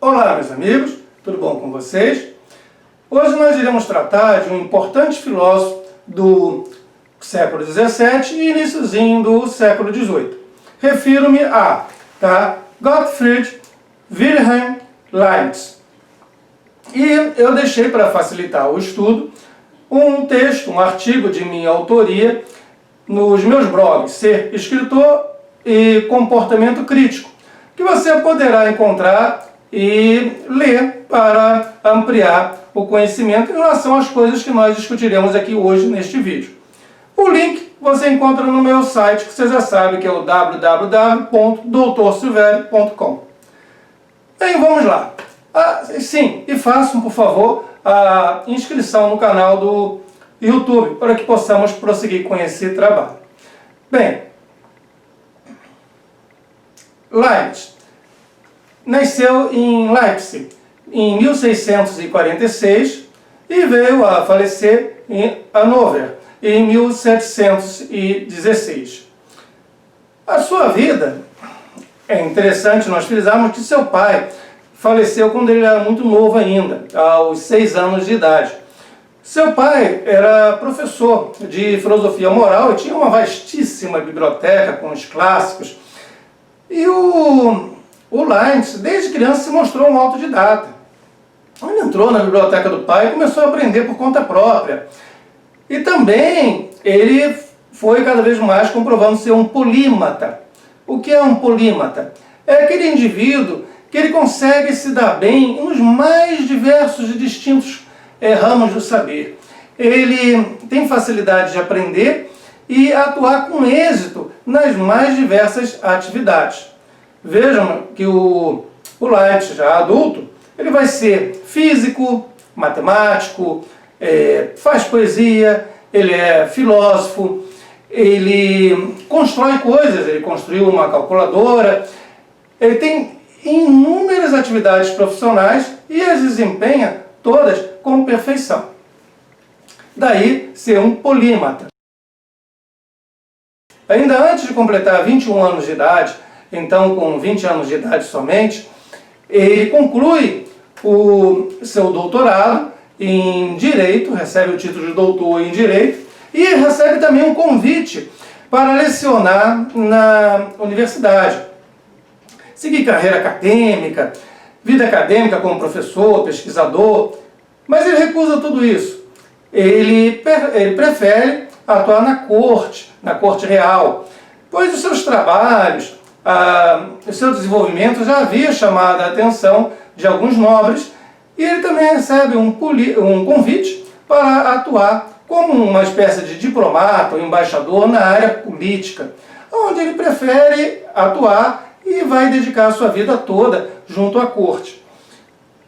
Olá, meus amigos, tudo bom com vocês? Hoje nós iremos tratar de um importante filósofo do século XVII e iniciozinho do século XVIII. Refiro-me a Gottfried Wilhelm Leibniz. E eu deixei para facilitar o estudo um texto, um artigo de minha autoria nos meus blogs Ser Escritor e Comportamento Crítico, que você poderá encontrar e ler para ampliar o conhecimento em relação às coisas que nós discutiremos aqui hoje neste vídeo. O link você encontra no meu site, que você já sabe que é o www.doutorsilvério.com. Bem, vamos lá. Sim, e façam, por favor, a inscrição no canal do YouTube, para que possamos prosseguir com esse trabalho. Bem, Leibniz nasceu em Leipzig em 1646 e veio a falecer em Hannover em 1716. A sua vida, é interessante nós frisarmos que seu pai faleceu quando ele era muito novo ainda, aos 6 anos de idade. Seu pai era professor de filosofia moral e tinha uma vastíssima biblioteca com os clássicos. E o Leibniz, desde criança, se mostrou um autodidata. Ele entrou na biblioteca do pai e começou a aprender por conta própria. E também ele foi cada vez mais comprovando ser um polímata. O que é um polímata? É aquele indivíduo que ele consegue se dar bem nos mais diversos e distintos ramos do saber. Ele tem facilidade de aprender e atuar com êxito nas mais diversas atividades. Vejam que o Leibniz, já adulto, ele vai ser físico, matemático, faz poesia, ele é filósofo, ele constrói coisas, ele construiu uma calculadora, ele tem inúmeras atividades profissionais e as desempenha todas com perfeição. Daí ser um polímata. Ainda antes de completar 21 anos de idade, então com 20 anos de idade somente, ele conclui o seu doutorado em Direito, recebe o título de doutor em Direito e recebe também um convite para lecionar na universidade. Seguir carreira acadêmica, vida acadêmica como professor, pesquisador, mas ele recusa tudo isso. Ele prefere atuar na corte real, pois os seus trabalhos, o seu desenvolvimento já havia chamado a atenção de alguns nobres e ele também recebe um convite para atuar como uma espécie de diplomata ou embaixador na área política, onde ele prefere atuar e vai dedicar a sua vida toda junto à corte.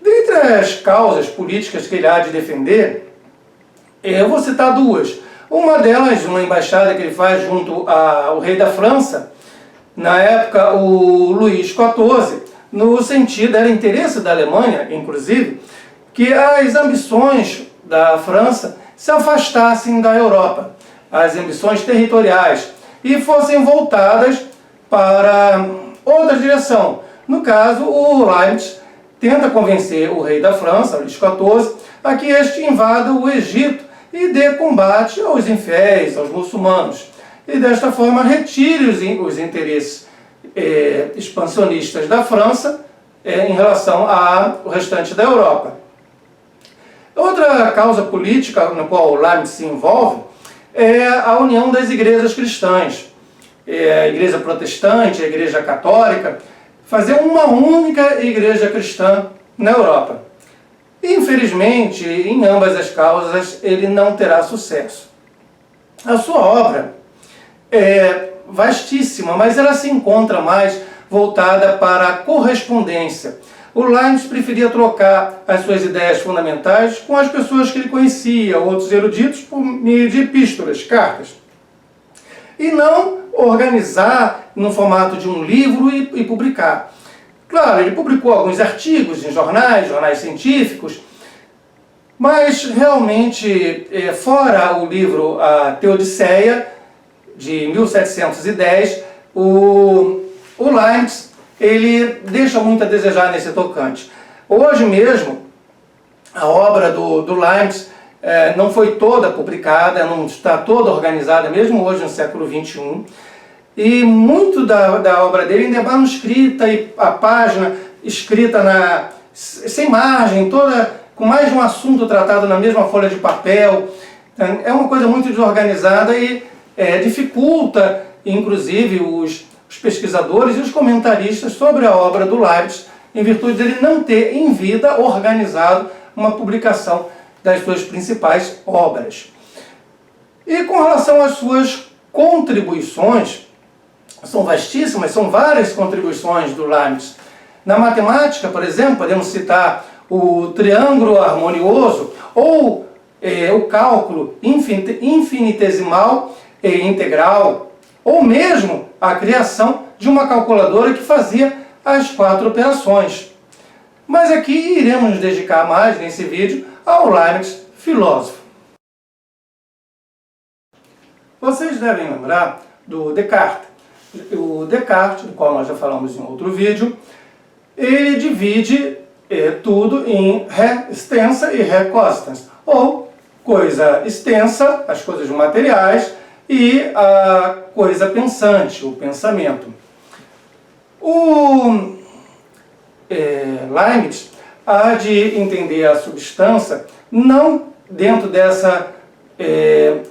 Dentre as causas políticas que ele há de defender, eu vou citar duas. Uma delas, uma embaixada que ele faz junto ao rei da França, na época o Luís XIV, no sentido, era interesse da Alemanha, inclusive, que as ambições da França se afastassem da Europa, as ambições territoriais, e fossem voltadas para outra direção. No caso, o Leibniz tenta convencer o rei da França, Luís XIV, a que este invada o Egito e dê combate aos infiéis, aos muçulmanos. E desta forma retire os interesses expansionistas da França em relação ao restante da Europa. Outra causa política na qual o Leibniz se envolve é a união das igrejas cristãs. A igreja protestante, a igreja católica, fazer uma única igreja cristã na Europa. Infelizmente, em ambas as causas, ele não terá sucesso. A sua obra é vastíssima, mas ela se encontra mais voltada para a correspondência. O Leibniz preferia trocar as suas ideias fundamentais com as pessoas que ele conhecia, outros eruditos, por meio de epístolas, cartas. E não organizar no formato de um livro e publicar. Claro, ele publicou alguns artigos em jornais científicos, mas realmente, fora o livro A Teodiceia, de 1710, o Leibniz ele deixa muito a desejar nesse tocante. Hoje mesmo, a obra do Leibniz não foi toda publicada, não está toda organizada, mesmo hoje no século XXI, e muito da obra dele ainda é manuscrita, e a página escrita sem margem, toda com mais de um assunto tratado na mesma folha de papel. É uma coisa muito desorganizada e dificulta, inclusive, os pesquisadores e os comentaristas sobre a obra do Leibniz, em virtude dele não ter em vida organizado uma publicação das suas principais obras. E com relação às suas contribuições, são vastíssimas, são várias contribuições do Leibniz. Na matemática, por exemplo, podemos citar o triângulo harmonioso ou o cálculo infinitesimal e integral, ou mesmo a criação de uma calculadora que fazia as 4 operações. Mas aqui iremos nos dedicar mais, nesse vídeo, ao Leibniz filósofo. Vocês devem lembrar do Descartes. O Descartes, do qual nós já falamos em outro vídeo, ele divide tudo em ré extensa e ré constans, ou coisa extensa, as coisas materiais, e a coisa pensante, o pensamento. O Leibniz há de entender a substância não dentro dessa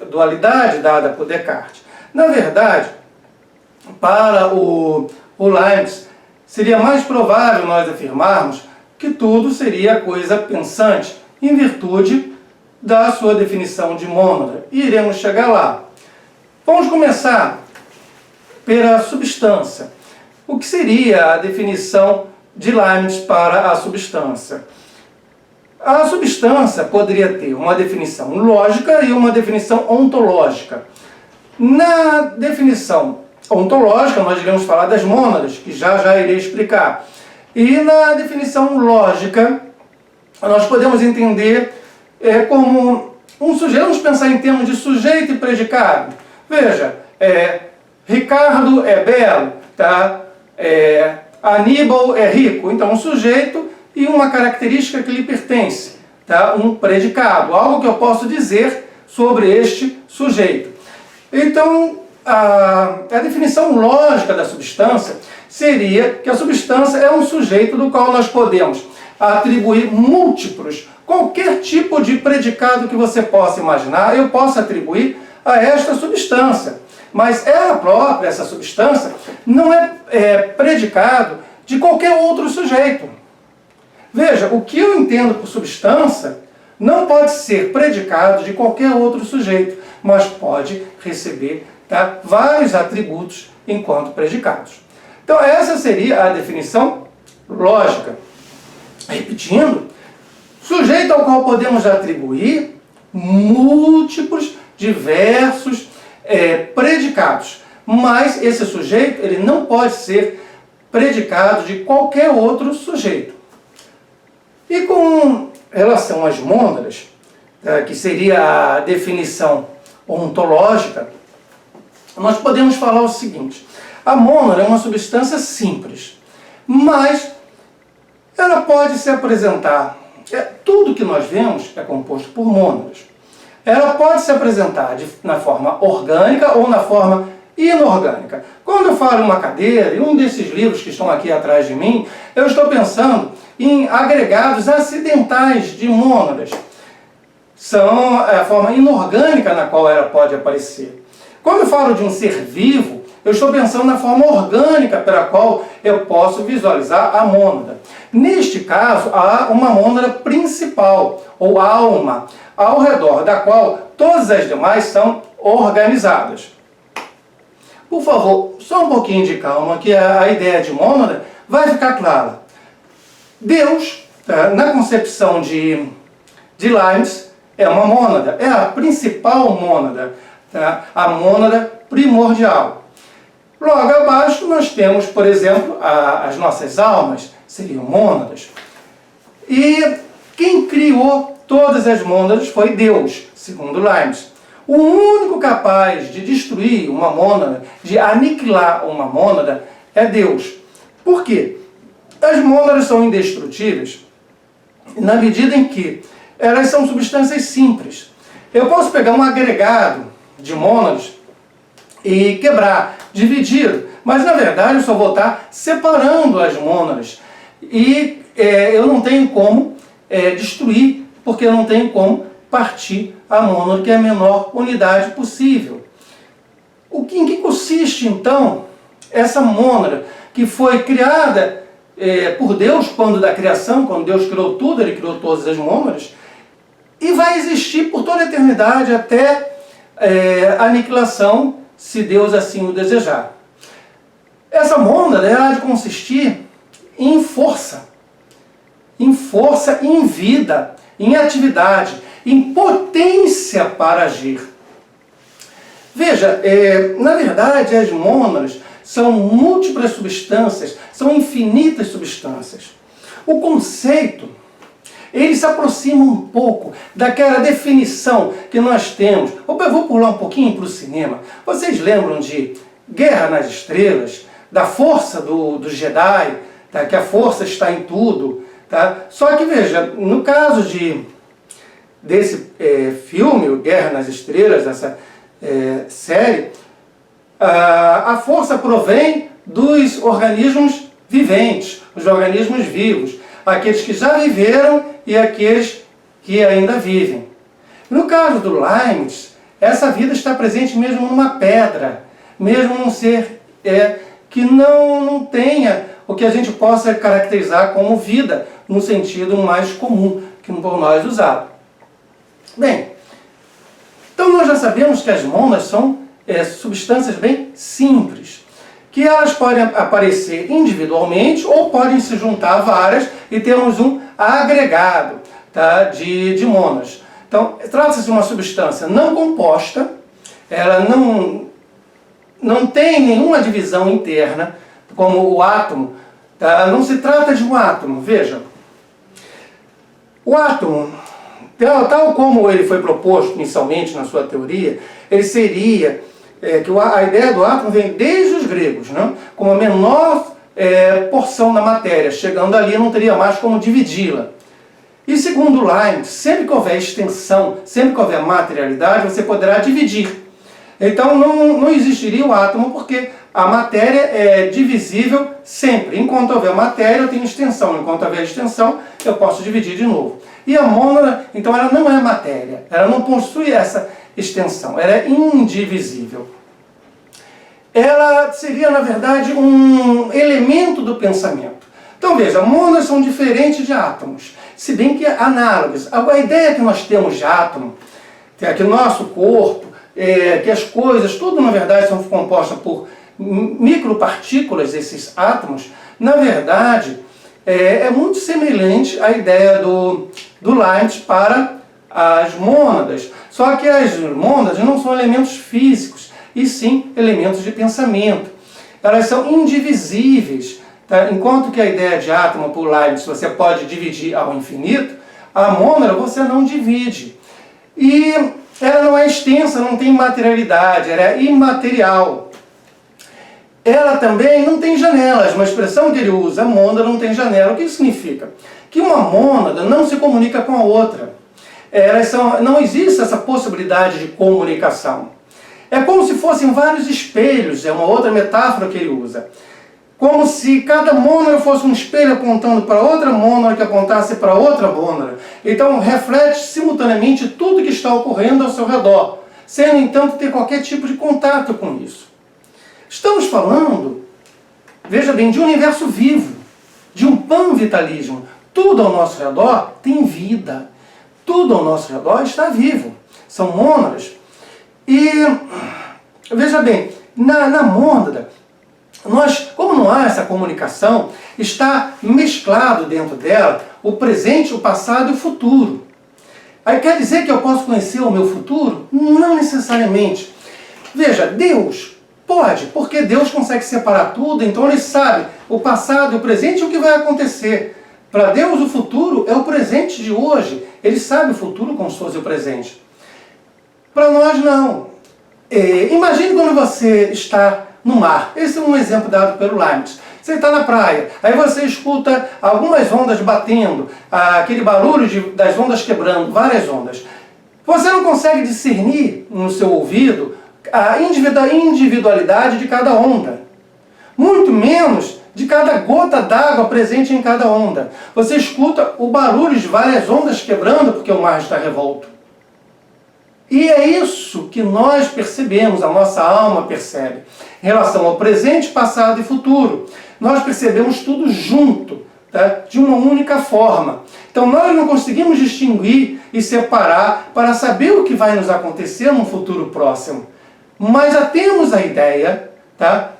dualidade dada por Descartes. Na verdade, para o Leibniz, seria mais provável nós afirmarmos que tudo seria coisa pensante, em virtude da sua definição de mônada. E iremos chegar lá. Vamos começar pela substância. O que seria a definição de Leibniz para a substância? A substância poderia ter uma definição lógica e uma definição ontológica. Na definição ontológica, nós iremos falar das mônadas, que já irei explicar. E na definição lógica, nós podemos entender como um sujeito. Vamos pensar em termos de sujeito e predicado. Veja, Ricardo é belo, tá? Aníbal é rico. Então, um sujeito e uma característica que lhe pertence, tá? Um predicado, algo que eu posso dizer sobre este sujeito. Então, a definição lógica da substância seria que a substância é um sujeito do qual nós podemos atribuir múltiplos, qualquer tipo de predicado que você possa imaginar, eu posso atribuir a esta substância. Mas ela própria, essa substância, não é predicado de qualquer outro sujeito. Veja, o que eu entendo por substância não pode ser predicado de qualquer outro sujeito, mas pode receber, tá, vários atributos enquanto predicados. Então essa seria a definição lógica. Repetindo, sujeito ao qual podemos atribuir múltiplos, diversos predicados, mas esse sujeito ele não pode ser predicado de qualquer outro sujeito. E com relação às mônadas, que seria a definição ontológica, nós podemos falar o seguinte: a mônada é uma substância simples, mas ela pode se apresentar, tudo que nós vemos é composto por mônadas. Ela pode se apresentar na forma orgânica ou na forma inorgânica. Quando eu falo em uma cadeira, em um desses livros que estão aqui atrás de mim, eu estou pensando em agregados acidentais de mônadas. São a forma inorgânica na qual ela pode aparecer. Quando eu falo de um ser vivo, eu estou pensando na forma orgânica pela qual eu posso visualizar a mônada. Neste caso, há uma mônada principal, ou alma, ao redor da qual todas as demais são organizadas. Por favor, só um pouquinho de calma, que a ideia de mônada vai ficar clara. Deus, na concepção de Leibniz, é uma mônada, é a principal mônada, tá? A mônada primordial. Logo abaixo nós temos, por exemplo, as nossas almas, seriam mônadas. E quem criou todas as mônadas foi Deus, segundo Leibniz. O único capaz de destruir uma mônada, de aniquilar uma mônada, é Deus. Por quê? As mônadas são indestrutíveis na medida em que elas são substâncias simples. Eu posso pegar um agregado de mônados e quebrar, dividir, mas na verdade eu só vou estar separando as mônadas e eu não tenho como destruir, porque eu não tenho como partir a mônada, que é a menor unidade possível. Em que consiste então essa mônada que foi criada por Deus quando da criação, quando Deus criou tudo, Ele criou todas as mônadas, e vai existir por toda a eternidade até a aniquilação, se Deus assim o desejar. Essa mônada ela há de consistir em força, em vida, em atividade, em potência para agir. Veja, na verdade as mônadas são múltiplas substâncias, são infinitas substâncias. O conceito, ele se aproxima um pouco daquela definição que nós temos. Eu vou pular um pouquinho para o cinema. Vocês lembram de Guerra nas Estrelas, da força do Jedi, tá? Que a força está em tudo. Tá? Só que veja, no caso desse filme, Guerra nas Estrelas, essa série, a força provém dos organismos viventes, os organismos vivos, aqueles que já viveram e aqueles que ainda vivem. No caso do Leibniz, essa vida está presente mesmo numa pedra, mesmo num ser que não tenha o que a gente possa caracterizar como vida, no sentido mais comum que por nós usado. Bem, então nós já sabemos que as mônadas são substâncias bem simples, que elas podem aparecer individualmente ou podem se juntar a várias e termos um agregado, tá, de mônadas. Então, trata-se de uma substância não composta, ela não tem nenhuma divisão interna, como o átomo, tá? Não se trata de um átomo, veja. O átomo, tal como ele foi proposto inicialmente na sua teoria, ele seria, que a ideia do átomo vem desde os gregos, né? Como a menor porção da matéria, chegando ali não teria mais como dividi-la. E segundo Leibniz, sempre que houver extensão, sempre que houver materialidade, você poderá dividir. Então não existiria o átomo, porque a matéria é divisível sempre. Enquanto houver matéria, eu tenho extensão. Enquanto houver extensão, eu posso dividir de novo. E a mônada, então, ela não é matéria. Ela não possui essa extensão. Ela é indivisível. Ela seria, na verdade, um elemento do pensamento. Então, veja, mônadas são diferentes de átomos, se bem que análogas. A ideia que nós temos de átomo, que o nosso corpo, que as coisas, tudo, na verdade, são compostas por micropartículas, esses átomos, na verdade, é muito semelhante à ideia do Leibniz para as mônadas. Só que as mônadas não são elementos físicos, e sim elementos de pensamento. Elas são indivisíveis. Tá? Enquanto que a ideia de átomo, por Leibniz, você pode dividir ao infinito, a mônada você não divide. E ela não é extensa, não tem materialidade, ela é imaterial. Ela também não tem janelas, uma expressão que ele usa, a mônada não tem janela. O que isso significa? Que uma mônada não se comunica com a outra. Não existe essa possibilidade de comunicação. É como se fossem vários espelhos, é uma outra metáfora que ele usa. Como se cada mônada fosse um espelho apontando para outra mônada que apontasse para outra mônada. Então reflete simultaneamente tudo que está ocorrendo ao seu redor, sem, no entanto, ter qualquer tipo de contato com isso. Estamos falando, veja bem, de um universo vivo, de um panvitalismo. Tudo ao nosso redor tem vida. Tudo ao nosso redor está vivo. São mônadas. E, veja bem, na mônada, como não há essa comunicação, está mesclado dentro dela o presente, o passado e o futuro. Aí quer dizer que eu posso conhecer o meu futuro? Não necessariamente. Veja, Deus pode, porque Deus consegue separar tudo, então Ele sabe o passado e o presente e o que vai acontecer. Para Deus, o futuro é o presente de hoje. Ele sabe o futuro como se fosse o presente. Para nós, não. Imagine quando você está no mar. Esse é um exemplo dado pelo Leibniz. Você está na praia, aí você escuta algumas ondas batendo, aquele barulho das ondas quebrando, várias ondas. Você não consegue discernir no seu ouvido a individualidade de cada onda, muito menos de cada gota d'água presente em cada onda. Você escuta o barulho de várias ondas quebrando porque o mar está revolto. E é isso que nós percebemos, a nossa alma percebe, em relação ao presente, passado e futuro. Nós percebemos tudo junto, tá? De uma única forma. Então nós não conseguimos distinguir e separar para saber o que vai nos acontecer no futuro próximo. Mas já temos a ideia, tá?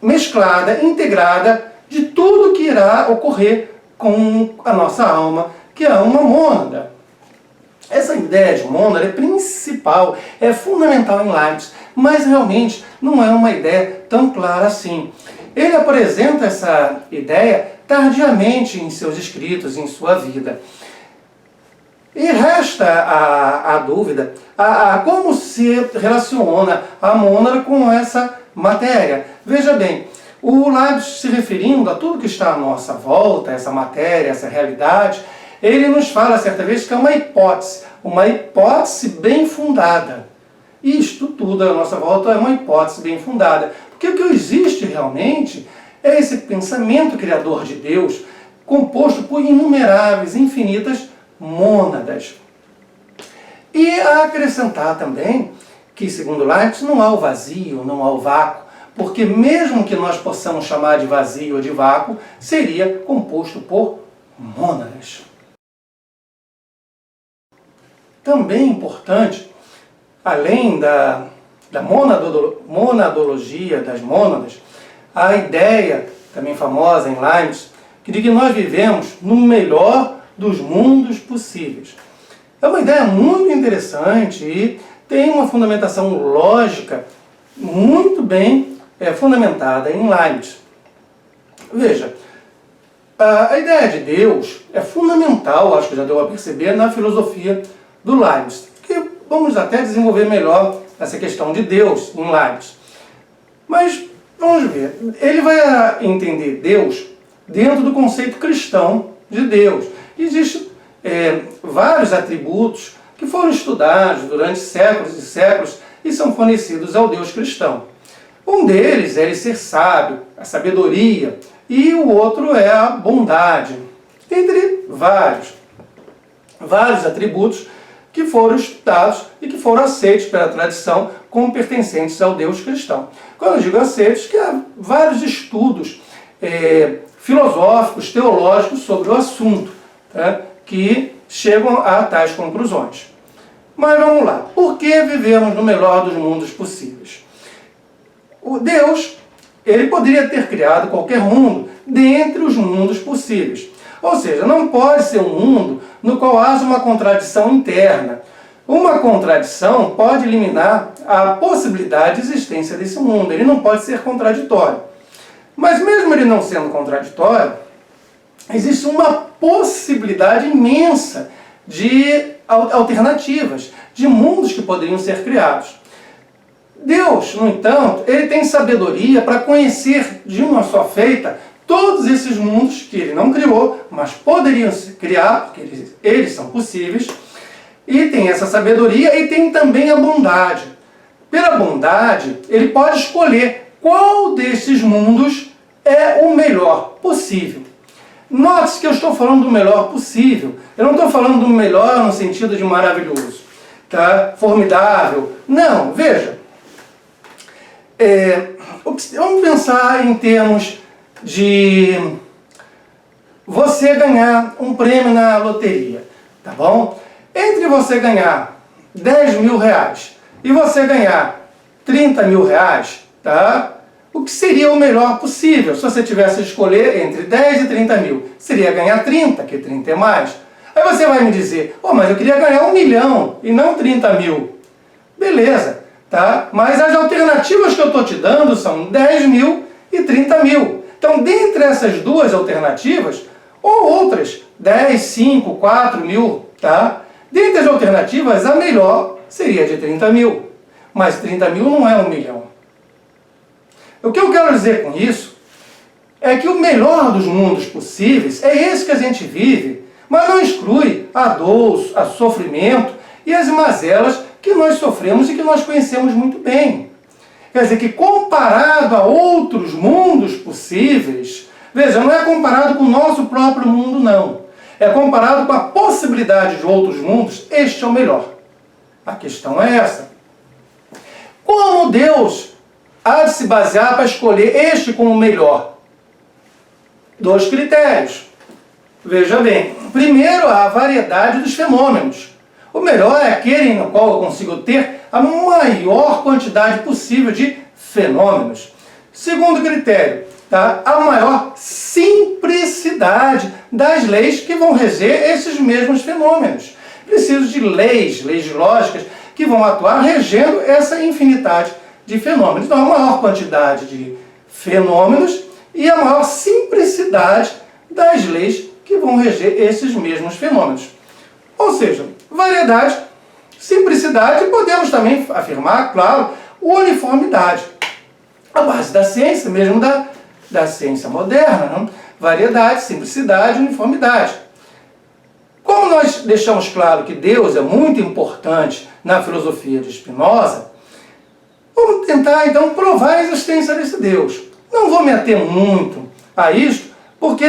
Mesclada, integrada, de tudo que irá ocorrer com a nossa alma, que é uma mônada. Essa ideia de mônada é principal, é fundamental em Leibniz, mas realmente não é uma ideia tão clara assim. Ele apresenta essa ideia tardiamente em seus escritos, em sua vida. E resta a dúvida a como se relaciona a mônada com essa matéria. Veja bem, o Leibniz, se referindo a tudo que está à nossa volta, essa matéria, essa realidade, ele nos fala certa vez que é uma hipótese bem fundada. Isto tudo à nossa volta é uma hipótese bem fundada. Porque o que existe realmente é esse pensamento criador de Deus, composto por inumeráveis, infinitas mônadas. E a acrescentar também que, segundo Leibniz, não há o vazio, não há o vácuo, porque mesmo que nós possamos chamar de vazio ou de vácuo, seria composto por mônadas. Também importante, além da monadologia das mônadas, a ideia, também famosa em Leibniz, de que nós vivemos no melhor dos mundos possíveis. É uma ideia muito interessante e tem uma fundamentação lógica muito bem fundamentada em Leibniz. Veja, a ideia de Deus é fundamental, acho que já deu a perceber, na filosofia do Leibniz, que vamos até desenvolver melhor essa questão de Deus em Leibniz. Mas, vamos ver, ele vai entender Deus dentro do conceito cristão de Deus. Existem vários atributos que foram estudados durante séculos e séculos e são fornecidos ao Deus cristão. Um deles é ele ser sábio, a sabedoria, e o outro é a bondade, entre vários atributos que foram estudados e que foram aceitos pela tradição como pertencentes ao Deus cristão. Quando eu digo aceitos, que há vários estudos filosóficos, teológicos sobre o assunto, tá? Que chegam a tais conclusões. Mas vamos lá. Por que vivemos no melhor dos mundos possíveis? O Deus, ele poderia ter criado qualquer mundo dentre os mundos possíveis. Ou seja, não pode ser um mundo no qual haja uma contradição interna. Uma contradição pode eliminar a possibilidade de existência desse mundo. Ele não pode ser contraditório. Mas mesmo ele não sendo contraditório, existe uma possibilidade imensa de alternativas, de mundos que poderiam ser criados. Deus, no entanto, ele tem sabedoria para conhecer de uma só feita todos esses mundos que ele não criou, mas poderiam se criar, porque eles são possíveis, e tem essa sabedoria e tem também a bondade. Pela bondade, ele pode escolher qual desses mundos é o melhor possível. Note-se que eu estou falando do melhor possível. Eu não estou falando do melhor no sentido de maravilhoso, tá? Formidável. Não, veja. Vamos pensar em termos de você ganhar um prêmio na loteria, tá bom? Entre você ganhar 10 mil reais e você ganhar 30 mil reais, tá? O que seria o melhor possível? Se você tivesse a escolher entre 10 e 30 mil, seria ganhar 30, que 30 é mais. Aí você vai me dizer, mas eu queria ganhar 1 milhão e não 30 mil. Beleza, tá? Mas as alternativas que eu estou te dando são 10 mil e 30 mil. Então, dentre essas duas alternativas, ou outras, 10, 5, 4 mil, tá? Dentre as alternativas, a melhor seria de 30 mil. Mas 30 mil não é 1 milhão. O que eu quero dizer com isso é que o melhor dos mundos possíveis é esse que a gente vive, mas não exclui a dor, o sofrimento e as mazelas que nós sofremos e que nós conhecemos muito bem. Quer dizer que comparado a outros mundos possíveis, veja, não é comparado com o nosso próprio mundo, não. É comparado com a possibilidade de outros mundos, este é o melhor. A questão é essa. Como Deus há de se basear para escolher este como o melhor? 2 critérios. Veja bem, primeiro, a variedade dos fenômenos. O melhor é aquele no qual eu consigo ter a maior quantidade possível de fenômenos. Segundo critério, tá? A maior simplicidade das leis que vão reger esses mesmos fenômenos. Preciso de leis lógicas, que vão atuar regendo essa infinidade de fenômenos. Então, a maior quantidade de fenômenos e a maior simplicidade das leis que vão reger esses mesmos fenômenos. Ou seja, variedade, simplicidade e podemos também afirmar, claro, uniformidade. A base da ciência, mesmo da ciência moderna, não? Variedade, simplicidade, uniformidade. Como nós deixamos claro que Deus é muito importante na filosofia de Spinoza, vamos tentar então provar a existência desse Deus. Não vou me ater muito a isto, porque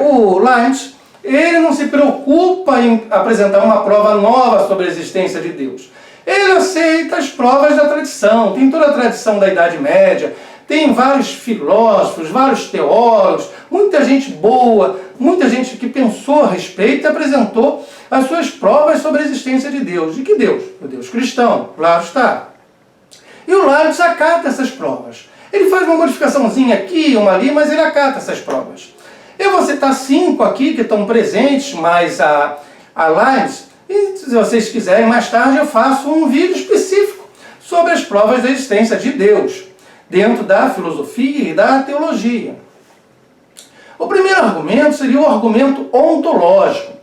o Leibniz, ele não se preocupa em apresentar uma prova nova sobre a existência de Deus. Ele aceita as provas da tradição, tem toda a tradição da Idade Média, tem vários filósofos, vários teólogos, muita gente boa, muita gente que pensou a respeito e apresentou as suas provas sobre a existência de Deus. De que Deus? O Deus cristão, claro está. E o Leibniz acata essas provas. Ele faz uma modificaçãozinha aqui, uma ali, mas ele acata essas provas. Eu vou citar 5 aqui que estão presentes, mais a Leibniz, e se vocês quiserem, mais tarde eu faço um vídeo específico sobre as provas da existência de Deus, dentro da filosofia e da teologia. O primeiro argumento seria o argumento ontológico.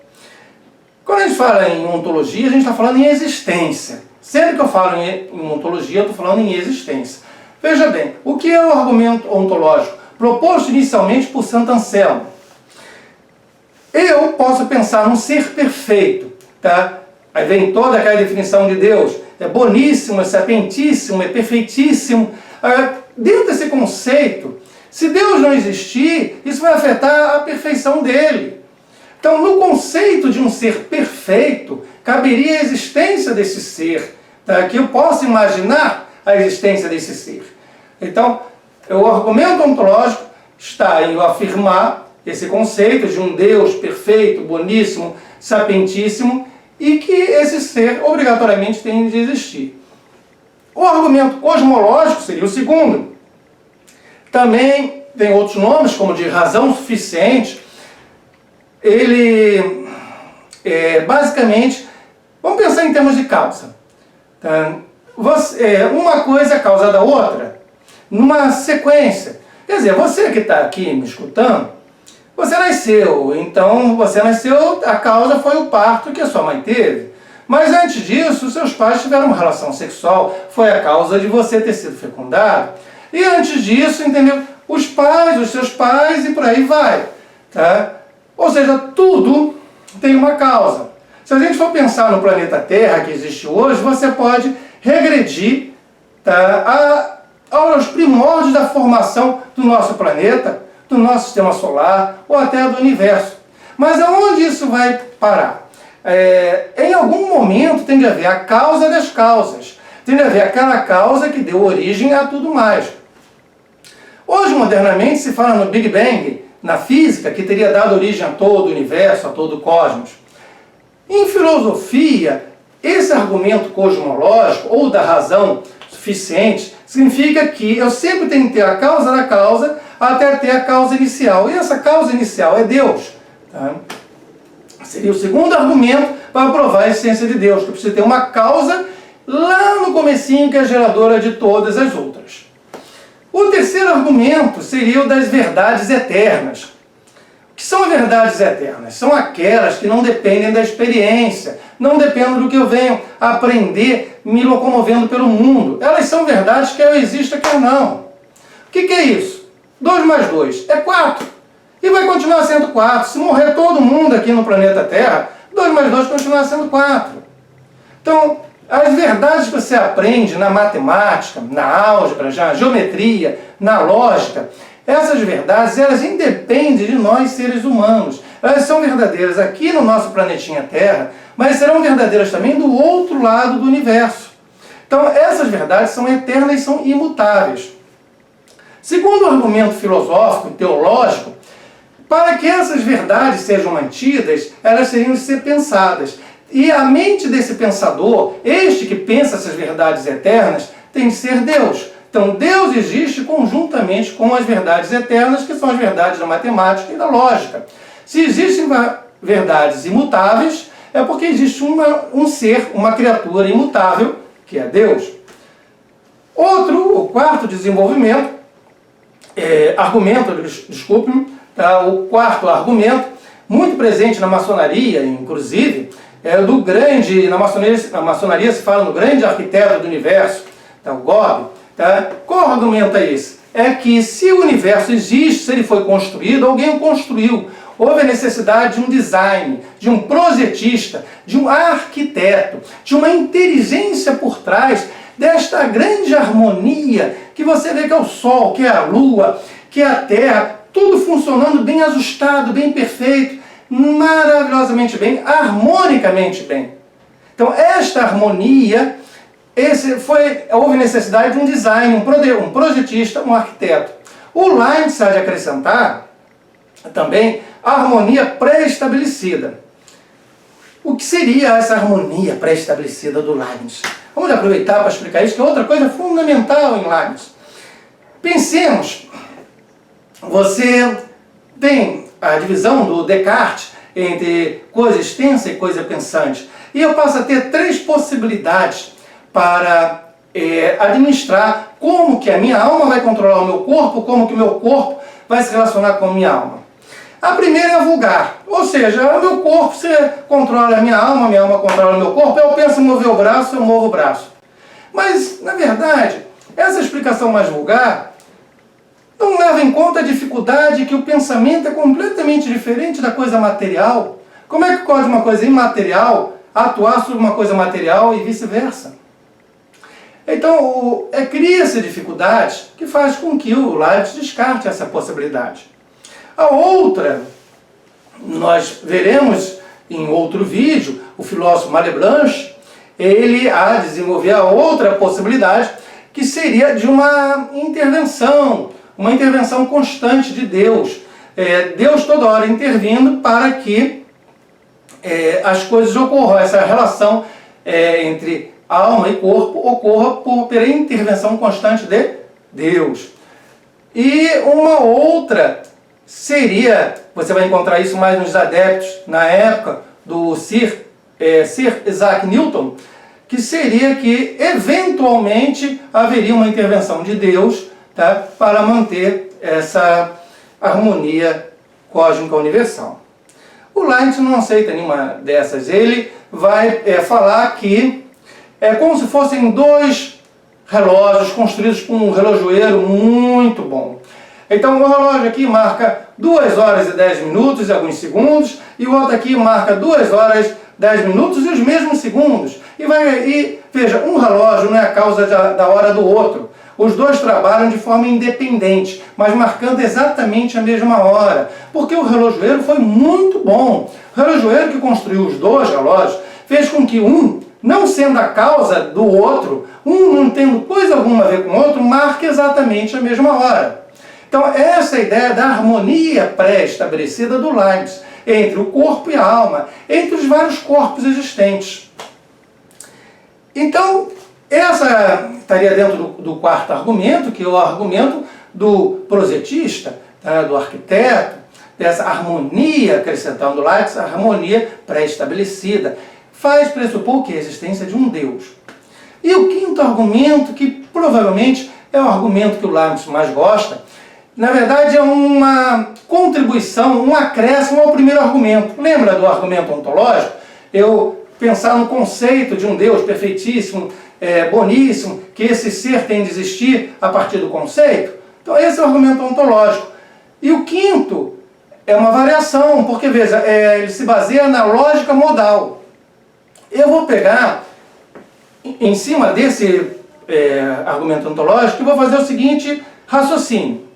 Quando a gente fala em ontologia, a gente está falando em existência. Sempre que eu falo em ontologia, eu estou falando em existência. Veja bem, o que é o argumento ontológico? Proposto inicialmente por Santo Anselmo. Eu posso pensar num ser perfeito, tá? Aí vem toda aquela definição de Deus. É boníssimo, é sapientíssimo, é perfeitíssimo. Dentro desse conceito, se Deus não existir, isso vai afetar a perfeição dele. Então, no conceito de um ser perfeito, caberia a existência desse ser, tá? Que eu possa imaginar a existência desse ser. Então, o argumento ontológico está em eu afirmar esse conceito de um Deus perfeito, boníssimo, sapientíssimo, e que esse ser obrigatoriamente tem de existir. O argumento cosmológico seria o segundo. Também tem outros nomes, como de razão suficiente. Ele, basicamente, vamos pensar em termos de causa. Tá? Uma coisa é causa da outra, numa sequência. Quer dizer, você que está aqui me escutando, você nasceu, então você nasceu, a causa foi o parto que a sua mãe teve. Mas antes disso, seus pais tiveram uma relação sexual, foi a causa de você ter sido fecundado. E antes disso, entendeu? Os pais, os seus pais e por aí vai. Tá? Ou seja, tudo tem uma causa. Se a gente for pensar no planeta Terra que existe hoje, você pode regredir, tá, aos primórdios da formação do nosso planeta, do nosso sistema solar ou até do universo. Mas aonde isso vai parar? Em algum momento tem de haver a causa das causas. Tem de haver aquela causa que deu origem a tudo mais. Hoje, modernamente, se fala no Big Bang, na física, que teria dado origem a todo o universo, a todo o cosmos. Em filosofia, esse argumento cosmológico, ou da razão suficiente, significa que eu sempre tenho que ter a causa da causa até ter a causa inicial. E essa causa inicial é Deus. Tá? Seria o segundo argumento para provar a existência de Deus, que precisa ter uma causa lá no comecinho que é geradora de todas as outras. O terceiro argumento seria o das verdades eternas. O que são as verdades eternas? São aquelas que não dependem da experiência, não dependem do que eu venho aprender me locomovendo pelo mundo. Elas são verdades quer eu exista, quer não. O que é isso? 2 mais 2 é 4. E vai continuar sendo 4. Se morrer todo mundo aqui no planeta Terra, 2 mais 2 continua sendo 4. Então, as verdades que você aprende na matemática, na álgebra, na geometria, na lógica, essas verdades, elas independem de nós, seres humanos. Elas são verdadeiras aqui no nosso planetinha Terra, mas serão verdadeiras também do outro lado do universo. Então, essas verdades são eternas e são imutáveis. Segundo o argumento filosófico e teológico, para que essas verdades sejam mantidas, elas teriam de ser pensadas. E a mente desse pensador, este que pensa essas verdades eternas, tem de ser Deus. Então, Deus existe conjuntamente com as verdades eternas, que são as verdades da matemática e da lógica. Se existem verdades imutáveis, é porque existe um ser, uma criatura imutável, que é Deus. O quarto desenvolvimento, o quarto argumento, muito presente na maçonaria, inclusive, na maçonaria se fala no grande arquiteto do universo, o Gobi. Qual argumento é esse? É que se o universo existe, se ele foi construído, alguém o construiu. Houve a necessidade de um design, de um projetista, de um arquiteto, de uma inteligência por trás desta grande harmonia que você vê que é o Sol, que é a Lua, que é a Terra, tudo funcionando bem ajustado, bem perfeito, maravilhosamente bem, harmonicamente bem. Então, esta harmonia, houve necessidade de um design, um projetista, um arquiteto. O Leibniz há de acrescentar também a harmonia pré-estabelecida. O que seria essa harmonia pré-estabelecida do Leibniz? Vamos aproveitar para explicar isso, que é outra coisa fundamental em Leibniz. Pensemos, você tem a divisão do Descartes entre coisa extensa e coisa pensante. E eu passo a ter 3 possibilidades para administrar como que a minha alma vai controlar o meu corpo, como que o meu corpo vai se relacionar com a minha alma. A primeira é a vulgar, ou seja, o meu corpo você controla a minha alma controla o meu corpo, eu penso em mover o braço, eu movo o braço. Mas, na verdade, essa explicação mais vulgar não leva em conta a dificuldade que o pensamento é completamente diferente da coisa material. Como é que pode uma coisa imaterial atuar sobre uma coisa material e vice-versa? Então, cria-se dificuldade que faz com que o Leibniz descarte essa possibilidade. A outra, nós veremos em outro vídeo, o filósofo Malebranche, ele há de desenvolver a outra possibilidade, que seria de uma intervenção constante de Deus. Deus toda hora intervindo para que as coisas ocorram, essa relação entre alma e corpo ocorra pela intervenção constante de Deus. E uma outra seria, você vai encontrar isso mais nos adeptos na época do Sir Isaac Newton, que seria que eventualmente haveria uma intervenção de Deus, tá, para manter essa harmonia cósmica universal. O Leibniz não aceita nenhuma dessas. Ele vai falar que é como se fossem 2 relógios construídos por um relojoeiro muito bom. Então o relógio aqui marca 2 horas e 10 minutos e alguns segundos, e o outro aqui marca 2 horas, 10 minutos e os mesmos segundos. E veja, um relógio não é a causa da hora do outro. Os 2 trabalham de forma independente, mas marcando exatamente a mesma hora. Porque o relojoeiro foi muito bom. O relojoeiro que construiu os 2 relógios fez com que um, não sendo a causa do outro, um não tendo coisa alguma a ver com o outro, marque exatamente a mesma hora. Então, essa é a ideia da harmonia pré-estabelecida do Leibniz, entre o corpo e a alma, entre os vários corpos existentes. Então, essa estaria dentro do quarto argumento, que é o argumento do projetista, tá, do arquiteto, dessa harmonia, acrescentando Leibniz, a harmonia pré-estabelecida, faz pressupor que a existência de um Deus. E o quinto argumento, que provavelmente é o argumento que o Leibniz mais gosta, na verdade é uma contribuição, um acréscimo ao primeiro argumento. Lembra do argumento ontológico? Eu pensar no conceito de um Deus perfeitíssimo, boníssimo, que esse ser tem de existir a partir do conceito? Então esse é o argumento ontológico. E o quinto é uma variação, porque veja, ele se baseia na lógica modal. Eu vou pegar, em cima desse argumento ontológico, e vou fazer o seguinte raciocínio.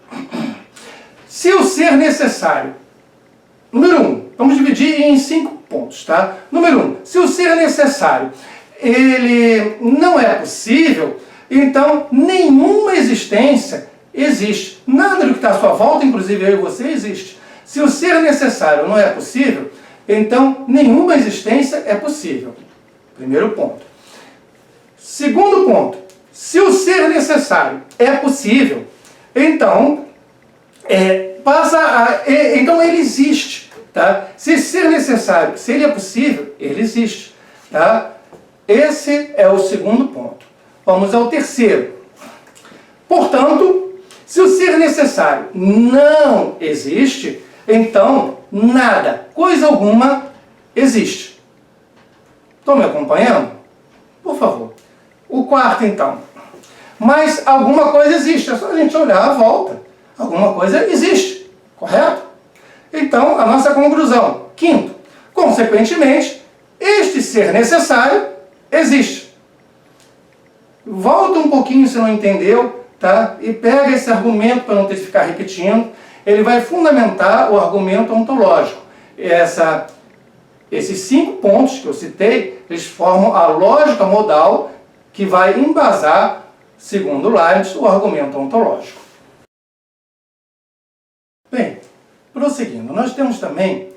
Se o ser necessário, número 1, vamos dividir em 5 pontos, tá? Número 1, se o ser necessário, ele não é possível, então nenhuma existência existe. Nada do que está à sua volta, inclusive eu e você, existe. Se o ser necessário não é possível, então nenhuma existência é possível. Primeiro ponto. Segundo ponto, se o ser necessário é possível, então então ele existe, tá? Se ser necessário, se ele é possível, ele existe, tá? Esse é o segundo ponto. Vamos ao terceiro. Portanto, se o ser necessário não existe, então nada, coisa alguma, existe. Estão me acompanhando? Por favor. O quarto, então. Mas alguma coisa existe, é só a gente olhar à volta. Alguma coisa existe, correto? Então, a nossa conclusão. Quinto, consequentemente, este ser necessário existe. Volta um pouquinho se não entendeu, tá? E pega esse argumento para não ter que ficar repetindo. Ele vai fundamentar o argumento ontológico. Esses 5 pontos que eu citei, eles formam a lógica modal que vai embasar, segundo Leibniz, o argumento ontológico. Bem, prosseguindo, nós temos também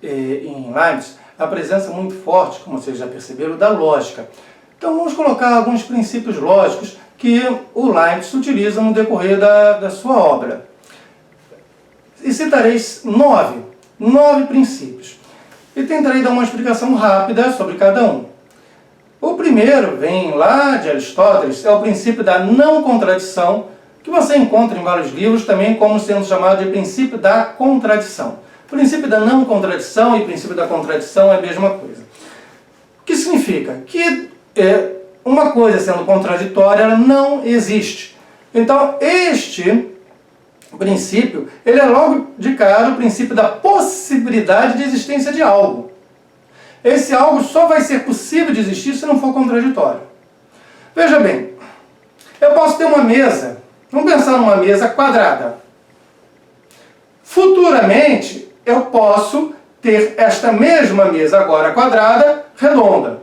em Leibniz a presença muito forte, como vocês já perceberam, da lógica. Então vamos colocar alguns princípios lógicos que o Leibniz utiliza no decorrer da sua obra. E citarei 9 princípios. E tentarei dar uma explicação rápida sobre cada um. O primeiro vem lá de Aristóteles, é o princípio da não contradição, que você encontra em vários livros também como sendo chamado de princípio da contradição. O princípio da não contradição e o princípio da contradição é a mesma coisa. O que significa? Que uma coisa sendo contraditória, ela não existe. Então, este princípio, ele é logo de cara o princípio da possibilidade de existência de algo. Esse algo só vai ser possível de existir se não for contraditório. Veja bem, eu posso ter uma mesa, vamos pensar numa mesa quadrada. Futuramente, eu posso ter esta mesma mesa agora quadrada, redonda.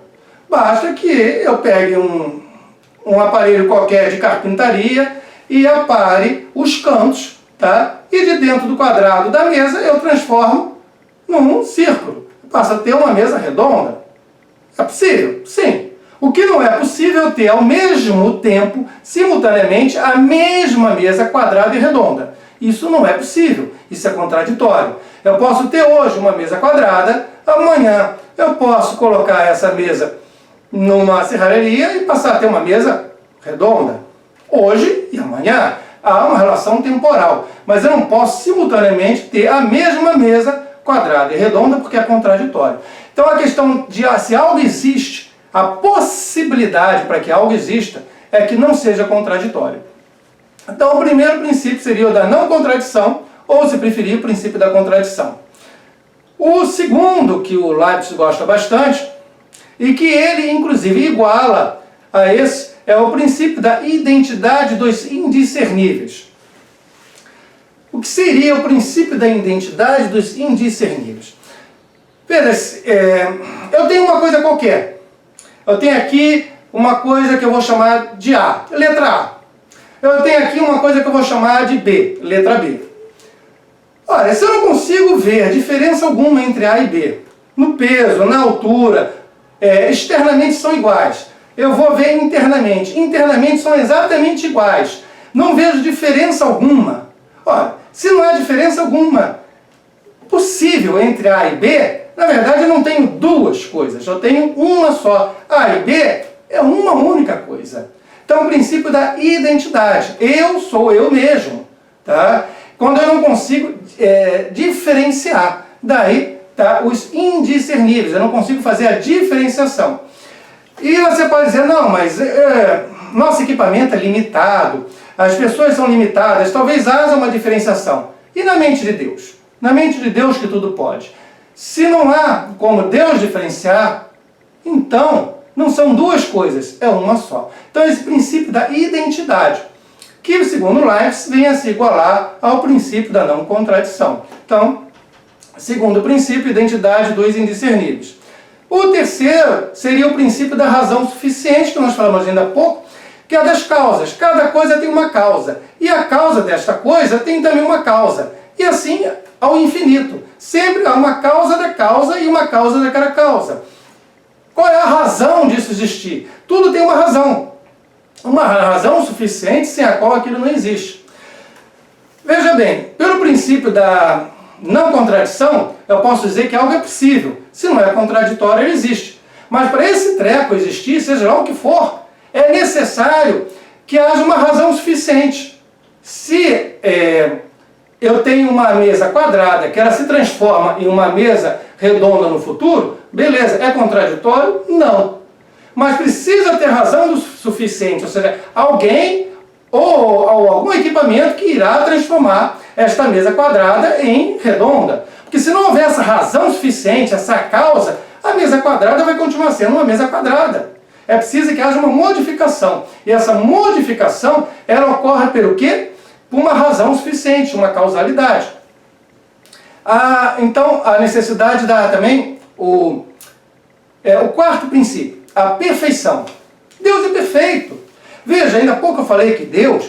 Basta que eu pegue um aparelho qualquer de carpintaria e apare os cantos, tá? E de dentro do quadrado da mesa eu transformo num círculo. Passa a ter uma mesa redonda. É possível? Sim. O que não é possível é ter ao mesmo tempo, simultaneamente, a mesma mesa quadrada e redonda. Isso não é possível. Isso é contraditório. Eu posso ter hoje uma mesa quadrada, amanhã eu posso colocar essa mesa numa serralheria e passar a ter uma mesa redonda. Hoje e amanhã há uma relação temporal, mas eu não posso simultaneamente ter a mesma mesa quadrada e redonda porque é contraditório. Então a questão de se algo existe, a possibilidade para que algo exista é que não seja contraditório. Então o primeiro princípio seria o da não contradição, ou se preferir, o princípio da contradição. O segundo, que o Leibniz gosta bastante, e que ele inclusive iguala a esse, é o princípio da identidade dos indiscerníveis. O que seria o princípio da identidade dos indiscerníveis? Veja, eu tenho uma coisa qualquer. Eu tenho aqui uma coisa que eu vou chamar de A, letra A. Eu tenho aqui uma coisa que eu vou chamar de B, letra B. Olha, se eu não consigo ver diferença alguma entre A e B, no peso, na altura, externamente são iguais. Eu vou ver internamente. Internamente são exatamente iguais. Não vejo diferença alguma. Olha, se não há diferença alguma possível entre A e B, na verdade eu não tenho duas coisas, eu tenho uma só. A e B é uma única coisa. Então, o princípio da identidade. Eu sou eu mesmo. Tá? Quando eu não consigo diferenciar. Daí, tá, os indiscerníveis. Eu não consigo fazer a diferenciação. E você pode dizer, não, mas nosso equipamento é limitado, as pessoas são limitadas, talvez haja uma diferenciação. E na mente de Deus? Na mente de Deus que tudo pode. Se não há como Deus diferenciar, então não são duas coisas, é uma só. Então esse princípio da identidade, que segundo Leibniz vem a se igualar ao princípio da não contradição. Então, segundo o princípio, identidade dos indiscerníveis. O terceiro seria o princípio da razão suficiente, que nós falamos ainda há pouco, que é a das causas. Cada coisa tem uma causa. E a causa desta coisa tem também uma causa. E assim ao infinito. Sempre há uma causa da causa e uma causa daquela causa. Qual é a razão disso existir? Tudo tem uma razão. Uma razão suficiente sem a qual aquilo não existe. Veja bem, pelo princípio da não contradição, eu posso dizer que algo é possível. Se não é contraditório, ele existe. Mas para esse treco existir, seja lá o que for, é necessário que haja uma razão suficiente. Se eu tenho uma mesa quadrada que ela se transforma em uma mesa redonda no futuro, beleza, é contraditório? Não. Mas precisa ter razão suficiente, ou seja, alguém ou algum equipamento que irá transformar esta mesa quadrada em redonda. Porque se não houver essa razão suficiente, essa causa, a mesa quadrada vai continuar sendo uma mesa quadrada. É preciso que haja uma modificação. E essa modificação, ela ocorre pelo quê? Por uma razão suficiente, uma causalidade. Então, a necessidade dá também o quarto princípio, a perfeição. Deus é perfeito. Veja, ainda há pouco eu falei que Deus,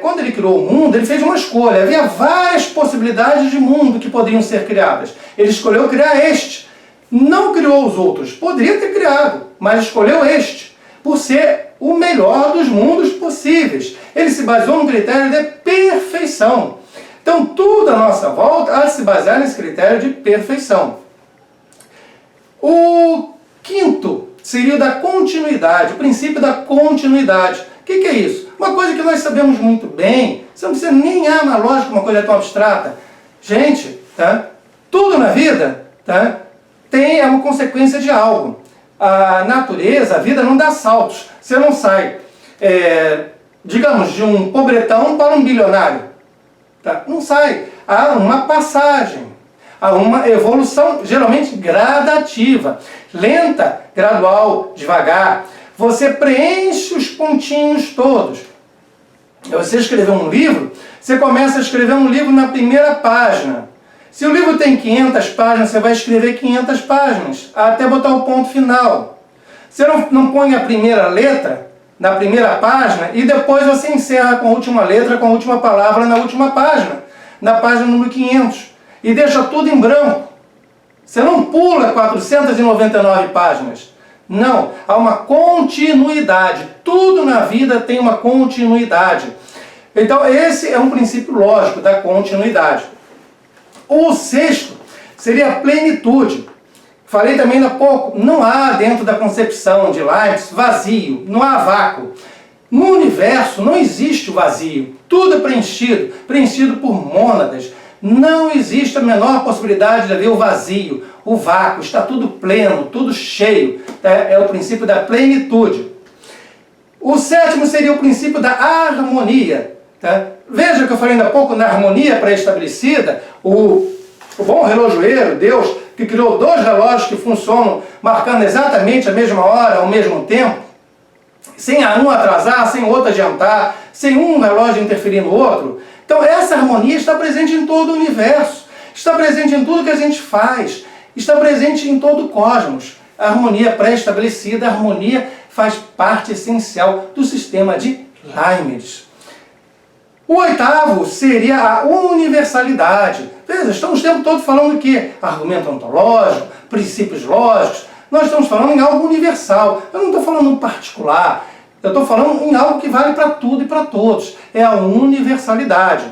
quando Ele criou o mundo, Ele fez uma escolha. Havia várias possibilidades de mundo que poderiam ser criadas. Ele escolheu criar este. Não criou os outros. Poderia ter criado, mas escolheu este, por ser o melhor dos mundos possíveis. Ele se baseou no critério de perfeição. Então, tudo à nossa volta há de se basear nesse critério de perfeição. O quinto seria o da continuidade, o princípio da continuidade. O que é isso? Uma coisa que nós sabemos muito bem, você não precisa nem na lógica uma coisa tão abstrata. Gente, tudo na vida tem uma consequência de algo. A natureza, a vida não dá saltos. Você não sai, digamos, de um pobretão para um bilionário. Não sai. Há uma passagem. Há uma evolução, geralmente gradativa. Lenta, gradual, devagar. Você preenche os pontinhos todos. Você escreveu um livro, você começa a escrever um livro na primeira página. Se o livro tem 500 páginas, você vai escrever 500 páginas, até botar o ponto final. Você não põe a primeira letra na primeira página e depois você encerra com a última letra, com a última palavra na última página, na página número 500. E deixa tudo em branco. Você não pula 499 páginas. Não, há uma continuidade. Tudo na vida tem uma continuidade. Então esse é um princípio lógico da continuidade. O sexto seria a plenitude. Falei também há pouco, não há dentro da concepção de Leibniz vazio, não há vácuo. No universo não existe o vazio, tudo é preenchido por mônadas. Não existe a menor possibilidade de haver o vazio, o vácuo, está tudo pleno, tudo cheio. É o princípio da plenitude. O sétimo seria o princípio da harmonia. Veja que eu falei ainda há pouco na harmonia pré-estabelecida, o bom relojoeiro, Deus, que criou 2 relógios que funcionam marcando exatamente a mesma hora, ao mesmo tempo, sem um atrasar, sem o outro adiantar, sem um relógio interferir no outro. Então essa harmonia está presente em todo o universo, está presente em tudo que a gente faz, está presente em todo o cosmos. A harmonia pré-estabelecida, a harmonia faz parte essencial do sistema de Leibniz. O oitavo seria a universalidade. Veja, estamos o tempo todo falando o quê? Argumento ontológico, princípios lógicos. Nós estamos falando em algo universal. Eu não estou falando em particular. Eu estou falando em algo que vale para tudo e para todos. É a universalidade.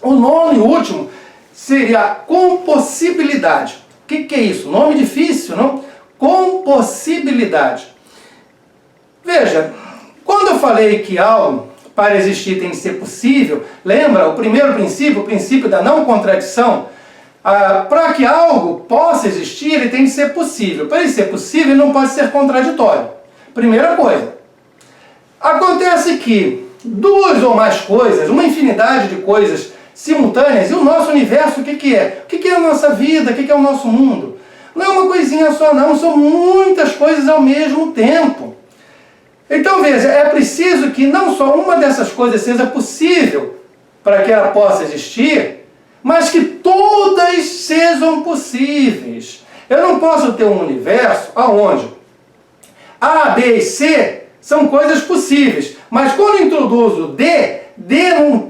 O nono e último seria a compossibilidade. O que é isso? Nome difícil, não? Compossibilidade. Veja, quando eu falei que algo para existir tem que ser possível, lembra o primeiro princípio, o princípio da não contradição? Para que algo possa existir, ele tem que ser possível. Para ele ser possível, ele não pode ser contraditório. Primeira coisa. Acontece que duas ou mais coisas, uma infinidade de coisas simultâneas, e o nosso universo o que que é? O que que é a nossa vida? O que que é o nosso mundo? Não é uma coisinha só não, são muitas coisas ao mesmo tempo. Então veja, é preciso que não só uma dessas coisas seja possível para que ela possa existir, mas que todas sejam possíveis. Eu não posso ter um universo onde A, B e C são coisas possíveis, mas quando eu introduzo D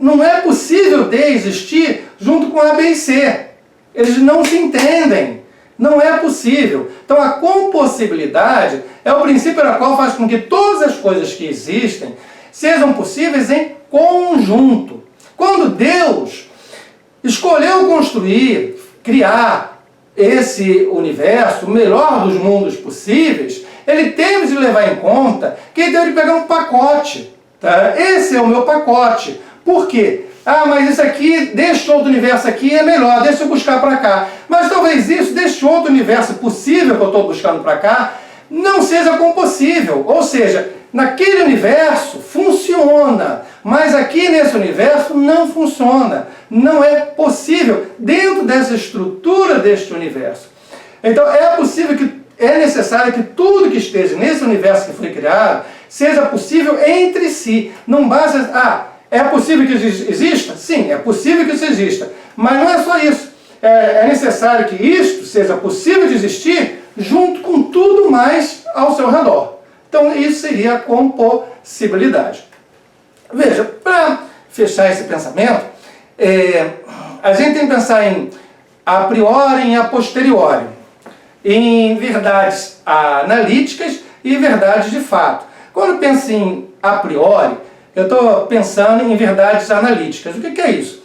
não é possível D existir junto com A, B e C. Eles não se entendem. Não é possível. Então a compossibilidade é o princípio pelo qual faz com que todas as coisas que existem sejam possíveis em conjunto. Quando Deus escolheu construir, criar esse universo, o melhor dos mundos possíveis, ele teve de levar em conta que ele teve de pegar um pacote. Tá? Esse é o meu pacote. Por quê? Ah, mas isso aqui, deste outro universo aqui é melhor, deixa eu buscar para cá. Mas talvez isso, deste outro universo possível que eu estou buscando para cá, não seja compossível. Ou seja, naquele universo funciona, mas aqui nesse universo não funciona. Não é possível dentro dessa estrutura deste universo. Então é necessário que tudo que esteja nesse universo que foi criado seja possível entre si. Não basta... é possível que exista? Sim, é possível que isso exista. Mas não é só isso. É necessário que isto seja possível de existir junto com tudo mais ao seu redor. Então isso seria a compossibilidade. Veja, para fechar esse pensamento, a gente tem que pensar em a priori e a posteriori, em verdades analíticas e verdades de fato. Quando penso em a priori, eu estou pensando em verdades analíticas. O que é isso?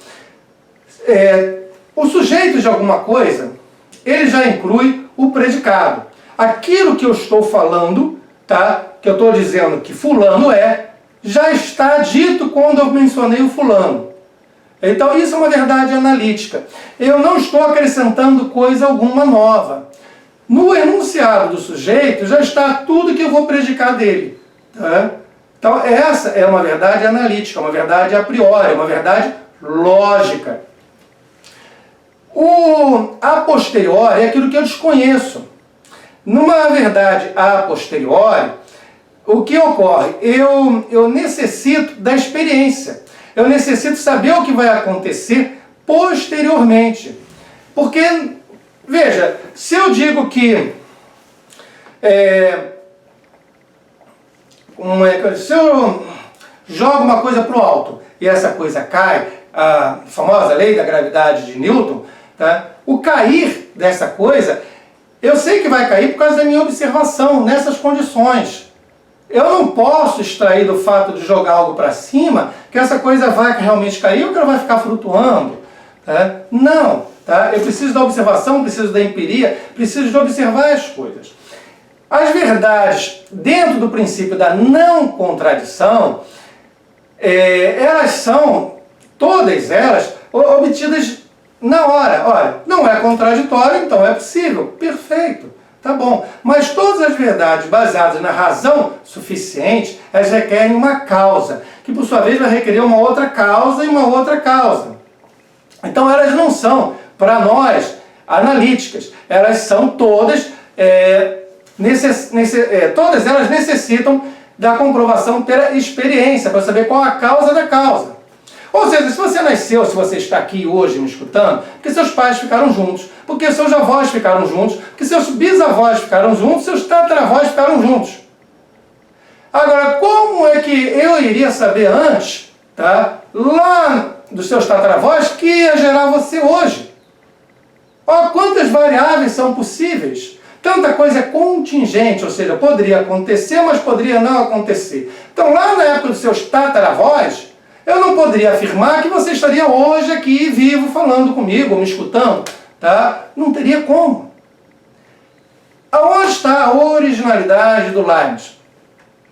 O sujeito de alguma coisa, ele já inclui o predicado. Aquilo que eu estou falando, tá? Que eu estou dizendo que fulano já está dito quando eu mencionei o fulano. Então isso é uma verdade analítica. Eu não estou acrescentando coisa alguma nova. No enunciado do sujeito já está tudo que eu vou predicar dele. Tá? Então essa é uma verdade analítica, uma verdade a priori, uma verdade lógica. O a posteriori é aquilo que eu desconheço. Numa verdade a posteriori, o que ocorre? Eu necessito da experiência. Eu necessito saber o que vai acontecer posteriormente. Porque, veja, se eu digo que... se eu jogo uma coisa para o alto e essa coisa cai, a famosa lei da gravidade de Newton, tá? O cair dessa coisa, eu sei que vai cair por causa da minha observação nessas condições. Eu não posso extrair do fato de jogar algo para cima que essa coisa vai realmente cair ou que ela vai ficar flutuando. Tá? Não. Tá? Eu preciso da observação, preciso da empiria, preciso de observar as coisas. As verdades, dentro do princípio da não contradição, elas são, todas elas, obtidas na hora. Olha, não é contraditório, então é possível. Perfeito, tá bom. Mas todas as verdades baseadas na razão suficiente, elas requerem uma causa, que por sua vez vai requerer uma outra causa e uma outra causa. Então elas não são, para nós, analíticas. Elas são todas... todas elas necessitam da comprovação pela experiência, para saber qual a causa da causa. Ou seja, se você nasceu, se você está aqui hoje me escutando, porque seus pais ficaram juntos, porque seus avós ficaram juntos, porque seus bisavós ficaram juntos, seus tataravós ficaram juntos. Agora, como é que eu iria saber antes, tá, lá dos seus tataravós, que ia gerar você hoje? Olha quantas variáveis são possíveis. Tanta coisa é contingente, ou seja, poderia acontecer, mas poderia não acontecer. Então, lá na época dos seus tataravós, eu não poderia afirmar que você estaria hoje aqui vivo falando comigo, me escutando, tá? Não teria como. Aonde está a originalidade do Leibniz?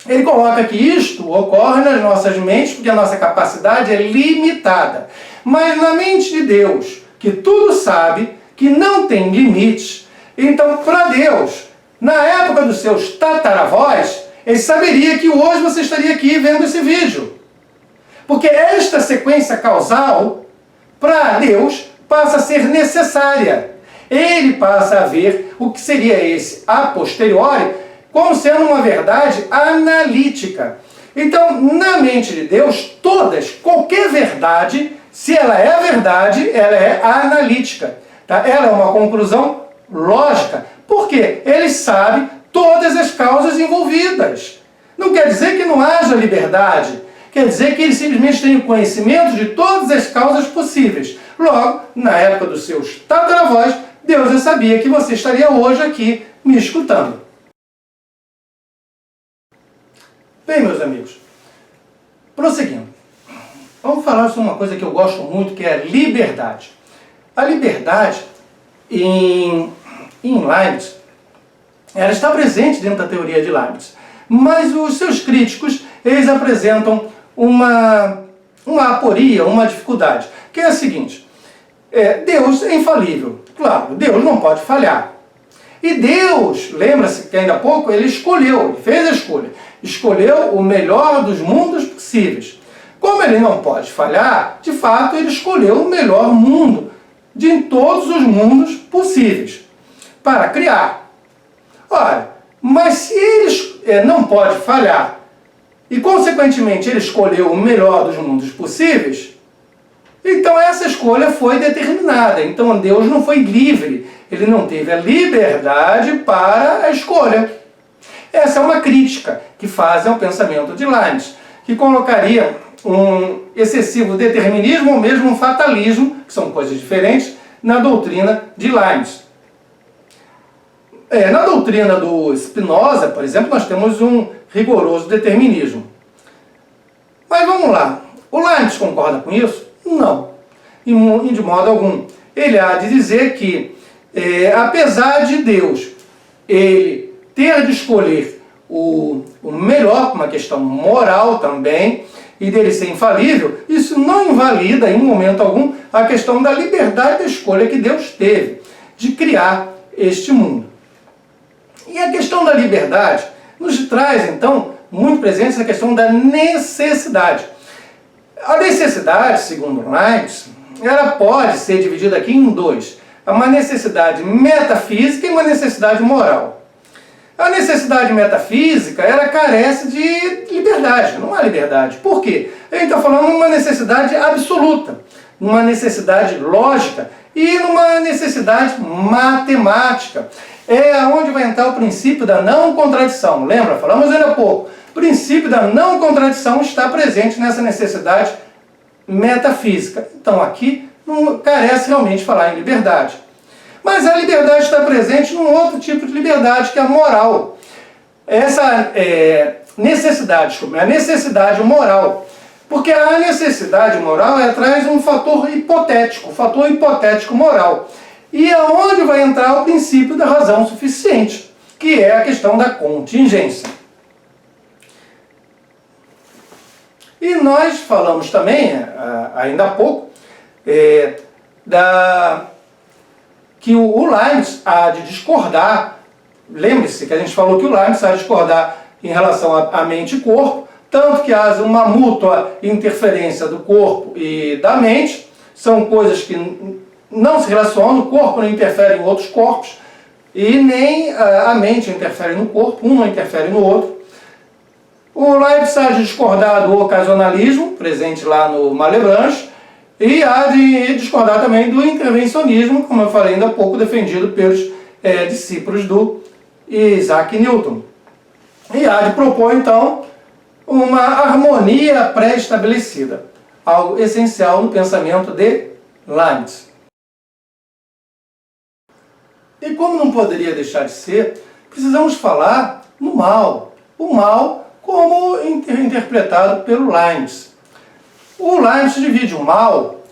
Ele coloca que isto ocorre nas nossas mentes porque a nossa capacidade é limitada. Mas na mente de Deus, que tudo sabe, que não tem limites, então, para Deus, na época dos seus tataravós, ele saberia que hoje você estaria aqui vendo esse vídeo. Porque esta sequência causal, para Deus, passa a ser necessária. Ele passa a ver o que seria esse a posteriori como sendo uma verdade analítica. Então, na mente de Deus, qualquer verdade, se ela é verdade, ela é analítica. Tá? Ela é uma conclusão lógica. Por quê? Ele sabe todas as causas envolvidas. Não quer dizer que não haja liberdade. Quer dizer que ele simplesmente tem o conhecimento de todas as causas possíveis. Logo, na época dos seus tataravós, Deus já sabia que você estaria hoje aqui me escutando. Bem, meus amigos, prosseguindo. Vamos falar sobre uma coisa que eu gosto muito, que é a liberdade. A liberdade, em Leibniz, ela está presente dentro da teoria de Leibniz. Mas os seus críticos, eles apresentam uma aporia, uma dificuldade, que é a seguinte: Deus é infalível. Claro, Deus não pode falhar. E Deus, lembra-se que ainda há pouco, ele fez a escolha. Escolheu o melhor dos mundos possíveis. Como ele não pode falhar, de fato ele escolheu o melhor mundo de todos os mundos possíveis para criar. Ora, mas se ele não pode falhar e consequentemente ele escolheu o melhor dos mundos possíveis, então essa escolha foi determinada. Então Deus não foi livre, ele não teve a liberdade para a escolha. Essa é uma crítica que fazem ao pensamento de Leibniz, que colocaria um excessivo determinismo ou mesmo um fatalismo, que são coisas diferentes, na doutrina de Leibniz. Na doutrina do Spinoza, por exemplo, nós temos um rigoroso determinismo. Mas vamos lá, o Leibniz concorda com isso? Não, de modo algum. Ele há de dizer que, apesar de Deus ele ter de escolher o melhor, uma questão moral também, e dele ser infalível, isso não invalida em momento algum a questão da liberdade da escolha que Deus teve de criar este mundo. E a questão da liberdade nos traz, então, muito presente essa questão da necessidade. A necessidade, segundo Leibniz, ela pode ser dividida aqui em dois: uma necessidade metafísica e uma necessidade moral. A necessidade metafísica, ela carece de liberdade, não há liberdade. Por quê? A gente está falando de uma necessidade absoluta, numa necessidade lógica e numa necessidade matemática. É onde vai entrar o princípio da não contradição. Lembra? Falamos ainda há pouco. O princípio da não contradição está presente nessa necessidade metafísica. Então aqui não carece realmente falar em liberdade. Mas a liberdade está presente num outro tipo de liberdade, que é a moral. Essa necessidade, a necessidade moral. Porque a necessidade moral traz um fator hipotético moral. E é onde vai entrar o princípio da razão suficiente, que é a questão da contingência. E nós falamos também, ainda há pouco, que o Leibniz há de discordar. Lembre-se que a gente falou que o Leibniz há de discordar em relação à mente e corpo, tanto que há uma mútua interferência do corpo e da mente, são coisas que não se relacionam, o corpo não interfere em outros corpos, e nem a mente interfere no corpo, um não interfere no outro. O Leibniz há de discordar do ocasionalismo, presente lá no Malebranche, e há de discordar também do intervencionismo, como eu falei ainda há pouco, defendido pelos discípulos do Isaac Newton. E há de propor, então, uma harmonia pré-estabelecida, algo essencial no pensamento de Leibniz. E como não poderia deixar de ser, precisamos falar no mal. O mal como interpretado pelo Leibniz. O Leibniz divide o mal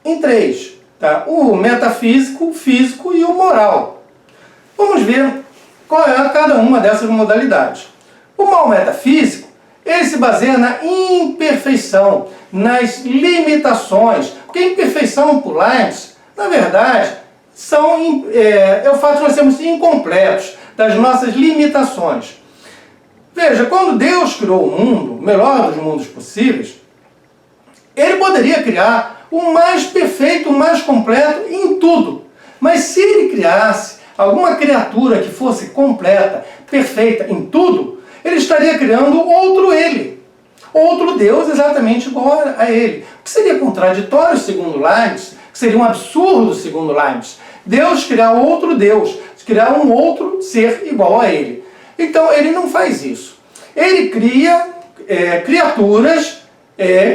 em três: tá? O metafísico, o físico e o moral. Vamos ver qual é cada uma dessas modalidades. O mal metafísico, ele se baseia na imperfeição, nas limitações. Porque a imperfeição por Leibniz, na verdade, é o fato de nós sermos incompletos, das nossas limitações. Veja, quando Deus criou o mundo, o melhor dos mundos possíveis, Ele poderia criar o mais perfeito, o mais completo em tudo. Mas se Ele criasse alguma criatura que fosse completa, perfeita em tudo, Ele estaria criando outro Ele. Outro Deus exatamente igual a Ele. O que seria contraditório, segundo Leibniz, que seria um absurdo, segundo Leibniz, Deus criar outro Deus, criar um outro ser igual a Ele. Então, Ele não faz isso. Ele cria criaturas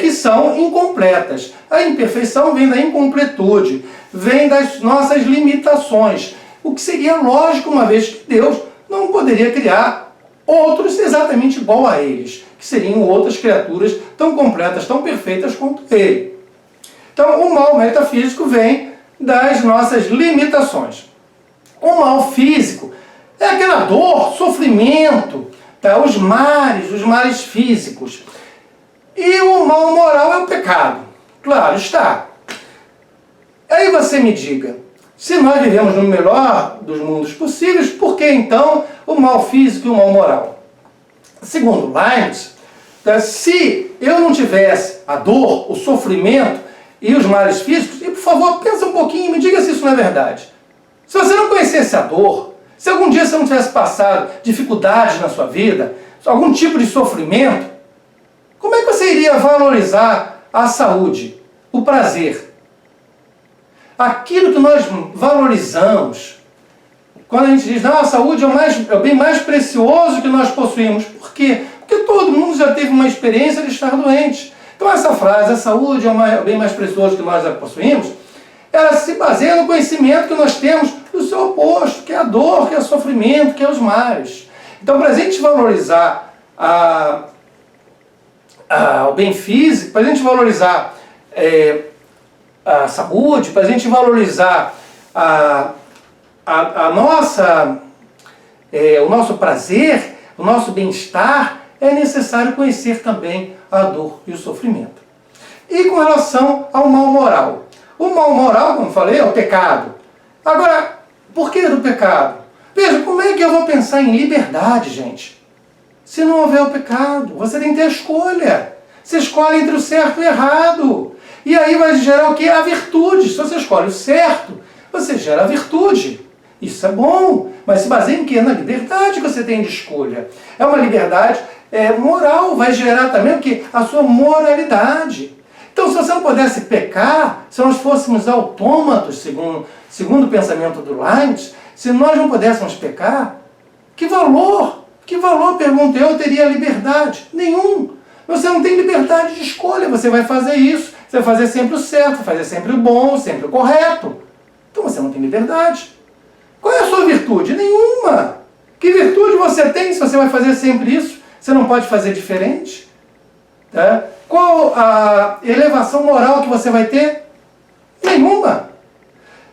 que são incompletas. A imperfeição vem da incompletude, vem das nossas limitações. O que seria lógico, uma vez que Deus não poderia criar outros exatamente igual a eles, que seriam outras criaturas tão completas, tão perfeitas quanto Ele. Então, o mal metafísico vem das nossas limitações. O mal físico é aquela dor, sofrimento, tá? Os males físicos. E o mal moral é o pecado. Claro está. Aí você me diga, se nós vivemos no melhor dos mundos possíveis, por que então o mal físico e o mal moral? Segundo Leibniz, se eu não tivesse a dor, o sofrimento e os males físicos, e por favor, pensa um pouquinho e me diga se isso não é verdade. Se você não conhecesse a dor, se algum dia você não tivesse passado dificuldades na sua vida, algum tipo de sofrimento, como é que você iria valorizar a saúde, o prazer? Aquilo que nós valorizamos, quando a gente diz, não, a saúde é o bem mais precioso que nós possuímos. Por quê? Porque todo mundo já teve uma experiência de estar doente. Então essa frase, a saúde é o bem mais precioso que nós já possuímos, ela se baseia no conhecimento que nós temos do seu oposto, que é a dor, que é o sofrimento, que é os males. Então, para a gente valorizar o bem físico, para a gente valorizar a saúde, para a gente valorizar o nosso prazer, o nosso bem-estar, é necessário conhecer também a dor e o sofrimento. E com relação ao mal moral. O mal moral, como falei, é o pecado. Agora, por que do pecado? Veja, como é que eu vou pensar em liberdade, gente? Se não houver o pecado, você tem que ter a escolha. Você escolhe entre o certo e o errado. E aí vai gerar o quê? A virtude. Se você escolhe o certo, você gera a virtude. Isso é bom, mas se baseia em quê? Na liberdade que você tem de escolha. É uma liberdade moral, vai gerar também o quê? A sua moralidade. Então, se você não pudesse pecar, se nós fôssemos autômatos, segundo o pensamento do Leibniz, se nós não pudéssemos pecar, que valor, pergunto eu, teria liberdade? Nenhum. Você não tem liberdade de escolha, você vai fazer isso, você vai fazer sempre o certo, vai fazer sempre o bom, sempre o correto. Então você não tem liberdade. Qual é a sua virtude? Nenhuma. Que virtude você tem se você vai fazer sempre isso? Você não pode fazer diferente? Tá? Qual a elevação moral que você vai ter? Nenhuma.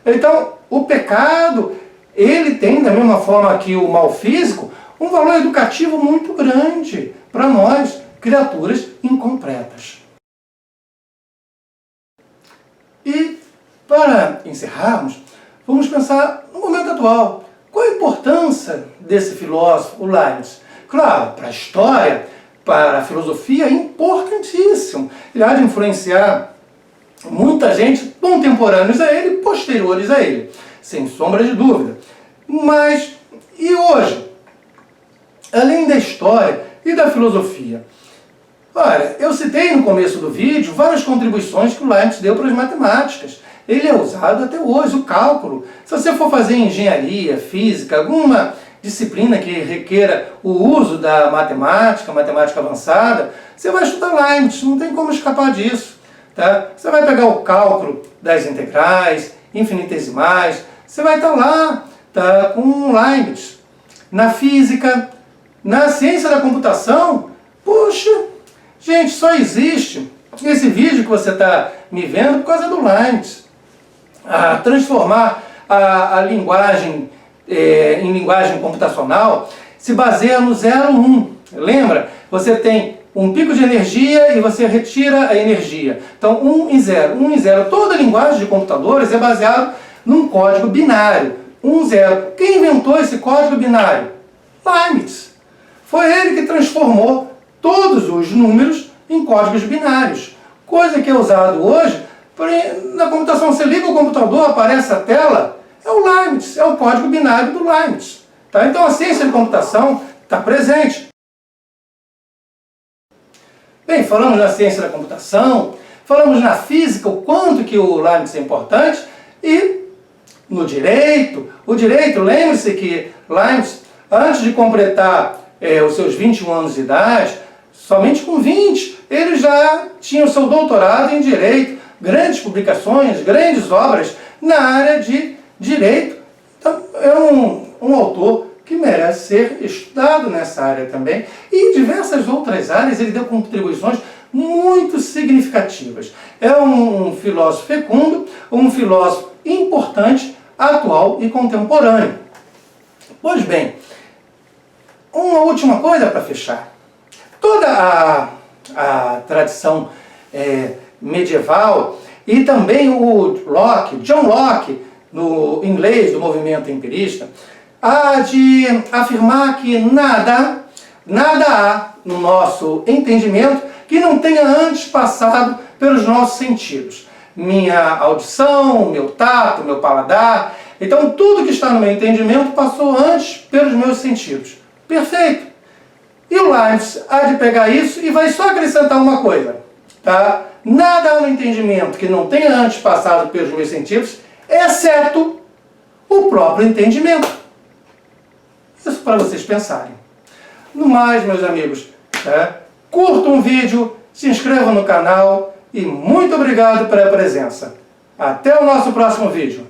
Então, o pecado, ele tem, da mesma forma que o mal físico, um valor educativo muito grande para nós, criaturas incompletas. E, para encerrarmos, vamos pensar no momento atual. Qual a importância desse filósofo, o Leibniz? Claro, para a história, para a filosofia, é importantíssimo. Ele há de influenciar muita gente, contemporâneos a ele, posteriores a ele, sem sombra de dúvida. Mas, e hoje? Além da história e da filosofia? Olha, eu citei no começo do vídeo várias contribuições que o Leibniz deu para as matemáticas. Ele é usado até hoje, o cálculo. Se você for fazer engenharia, física, alguma disciplina que requeira o uso da matemática avançada, você vai estudar Leibniz, não tem como escapar disso. Tá? Você vai pegar o cálculo das integrais, infinitesimais, você vai estar lá com Leibniz. Na física, na ciência da computação, poxa, gente, só existe esse vídeo que você está me vendo por causa do Leibniz. Transformar a linguagem em linguagem computacional se baseia no 0, 1. Lembra? Você tem um pico de energia e você retira a energia. Então, 1 e 0. 1 e 0. Toda a linguagem de computadores é baseada num código binário. 1, 0. Quem inventou esse código binário? Leibniz. Foi ele que transformou todos os números em códigos binários, coisa que é usado hoje na computação. Você liga o computador, aparece a tela, é o Leibniz, é o código binário do Leibniz. Tá? Então a ciência de computação está presente. Bem, falamos na ciência da computação, falamos na física, o quanto que o Leibniz é importante, e no direito. O direito, lembre-se que Leibniz, antes de completar os seus 21 anos de idade, somente com 20, ele já tinha o seu doutorado em direito, grandes publicações, grandes obras na área de direito. Então, é um autor que merece ser estudado nessa área também. E em diversas outras áreas ele deu contribuições muito significativas. É um filósofo fecundo, um filósofo importante, atual e contemporâneo. Pois bem, uma última coisa para fechar. Toda a tradição medieval e também o Locke, John Locke, no inglês do movimento empirista, há de afirmar que nada há no nosso entendimento que não tenha antes passado pelos nossos sentidos. Minha audição, meu tato, meu paladar. Então tudo que está no meu entendimento passou antes pelos meus sentidos. Perfeito! E o Leibniz há de pegar isso e vai só acrescentar uma coisa. Tá? Nada há no entendimento que não tenha antes passado pelos meus sentidos, exceto o próprio entendimento. Isso para vocês pensarem. No mais, meus amigos, curtam o vídeo, se inscrevam no canal e muito obrigado pela presença. Até o nosso próximo vídeo.